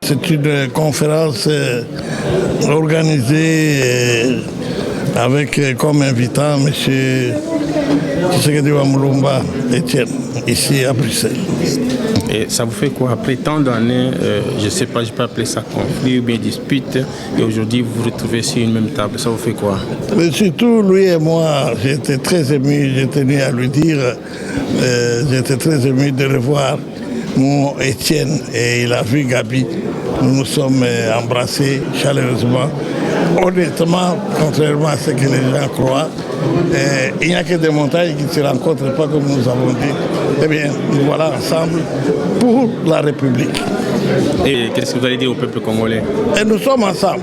c'est une conférence organisée avec comme invitant M. Tshisekedi Mulumba Etienne, ici à Bruxelles. Et ça vous fait quoi après tant d'années, je ne sais pas, je peux appeler ça conflit ou bien dispute, et aujourd'hui vous vous retrouvez sur une même table, ça vous fait quoi? Mais surtout lui et moi, j'étais très ému, j'ai tenu à lui dire, j'étais très ému de revoir mon Étienne, et il a vu Gabi. Nous nous sommes embrassés chaleureusement. Honnêtement, contrairement à ce que les gens croient, il n'y a que des montagnes qui ne se rencontrent pas comme nous avons dit. Eh bien, nous voilà ensemble pour la République. Et qu'est-ce que vous allez dire au peuple congolais? Et nous sommes ensemble.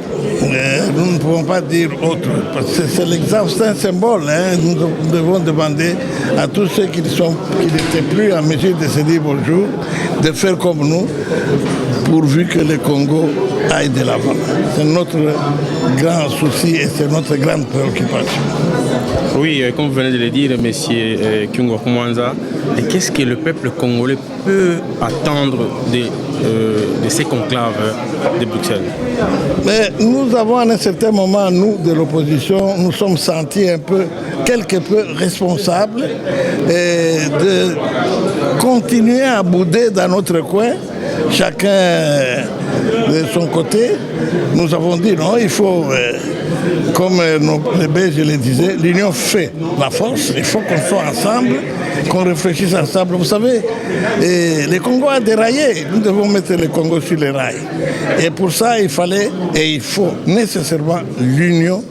Nous ne pouvons pas dire autre. Parce que c'est l'exemple, c'est un symbole. Nous devons demander à tous ceux qui n'étaient plus en mesure de se dire bonjour, de faire comme nous, pourvu que le Congo aille de l'avant. C'est notre grand souci et c'est notre grande préoccupation. Oui, comme vous venez de le dire, M. Kyungo Koumanza, qu'est-ce que le peuple congolais peut attendre de ces conclaves de Bruxelles? Mais nous avons à un certain moment, nous de l'opposition, nous sommes sentis quelque peu responsables de continuer à bouder dans notre coin, chacun de son côté. Nous avons dit non, il faut, comme les Belges le disaient, l'union fait la force, il faut qu'on soit ensemble, qu'on réfléchisse ensemble. Vous savez, le Congo a déraillé, nous devons mettre le Congo sur les rails. Et pour ça, il fallait et il faut nécessairement l'union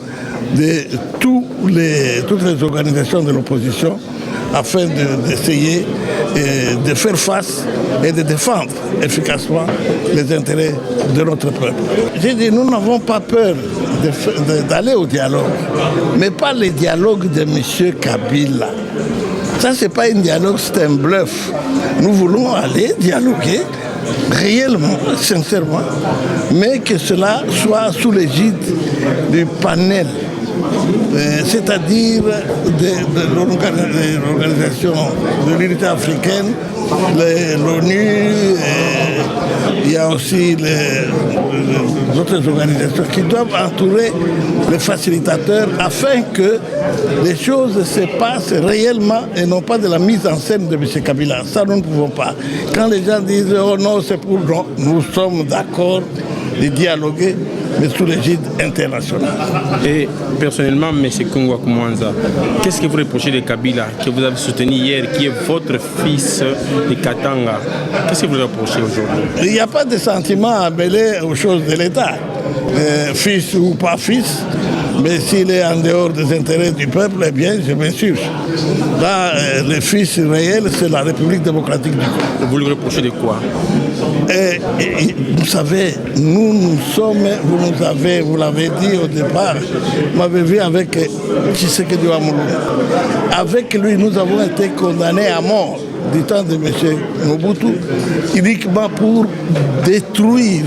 de toutes les organisations de l'opposition afin d'essayer de faire face et de défendre efficacement les intérêts de notre peuple. J'ai dit, nous n'avons pas peur d'aller au dialogue, mais pas le dialogue de M. Kabila. Ça, ce n'est pas un dialogue, c'est un bluff. Nous voulons aller dialoguer réellement, sincèrement, mais que cela soit sous l'égide du panel, c'est-à-dire de l'organisation de l'unité africaine, l'ONU, il y a aussi les autres organisations qui doivent entourer les facilitateurs afin que les choses se passent réellement et non pas de la mise en scène de M. Kabila. Ça, nous ne pouvons pas. Quand les gens disent « oh non, c'est pour non », nous sommes d'accord de dialoguer, mais sous l'égide internationale. Et personnellement, M. Kyungo Koumanza, qu'est-ce que vous reprochez de Kabila, que vous avez soutenu hier, qui est votre fils de Katanga? Qu'est-ce que vous reprochez aujourd'hui? Il n'y a pas de sentiment à mêler aux choses de l'État. Fils ou pas fils, mais s'il est en dehors des intérêts du peuple, eh bien, je m'insurge. Là, le fils réel, c'est la République démocratique du Congo. Vous lui reprochez de quoi? Vous savez, nous sommes, vous l'avez dit au départ, vous m'avez vu avec Tshisekedi Mulumba. Avec lui, nous avons été condamnés à mort du temps de M. Mobutu, uniquement pour détruire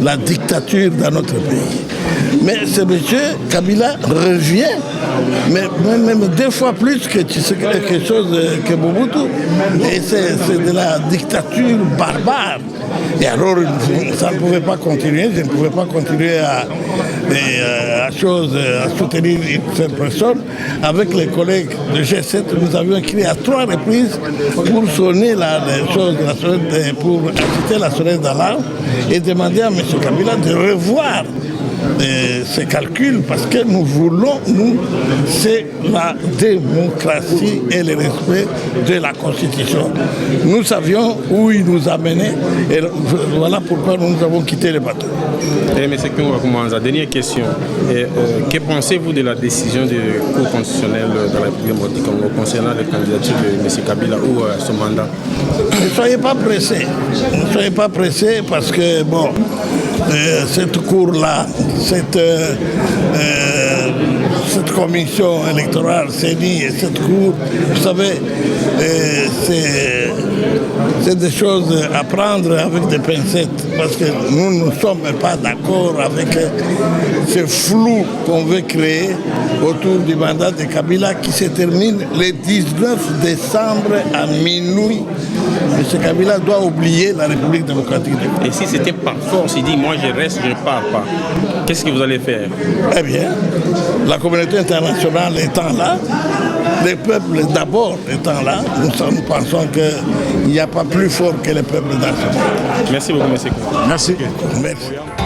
la dictature dans notre pays. Mais ce M. Kabila revient, mais même 2 fois plus que quelque chose que Mobutu. Et c'est de la dictature barbare. Et alors, ça ne pouvait pas continuer, je ne pouvais pas continuer à soutenir cette personne. Avec les collègues de G7, nous avions écrit à 3 reprises pour sonner pour inciter la sonnette d'alarme et demander à M. Kabila de revoir ces calculs parce que nous voulons, c'est la démocratie et le respect de la Constitution. Nous savions où il nous amenait et voilà pourquoi nous avons quitté le bateau. Et M. Kyungo Koumanza, dernière question. Que pensez-vous de la décision du Cour constitutionnelle de la République du Congo concernant la candidature de M. Kabila ou son mandat? Ne soyez pas pressés. Ne soyez pas pressés parce que, bon, cette cour-là, cette commission électorale, CENI et cette cour, vous savez, c'est des choses à prendre avec des pincettes, parce que nous ne sommes pas d'accord avec ce flou qu'on veut créer autour du mandat de Kabila qui se termine le 19 décembre à minuit. M. Kabila doit oublier la République démocratique du Congo. Et si c'était par force, il dit moi je reste, je ne pars pas, qu'est-ce que vous allez faire? Eh bien, la communauté internationale étant là, les peuples d'abord étant là, nous pensons qu'il n'y a pas plus fort que les peuples dans ce monde. Merci beaucoup, monsieur. Merci. Merci.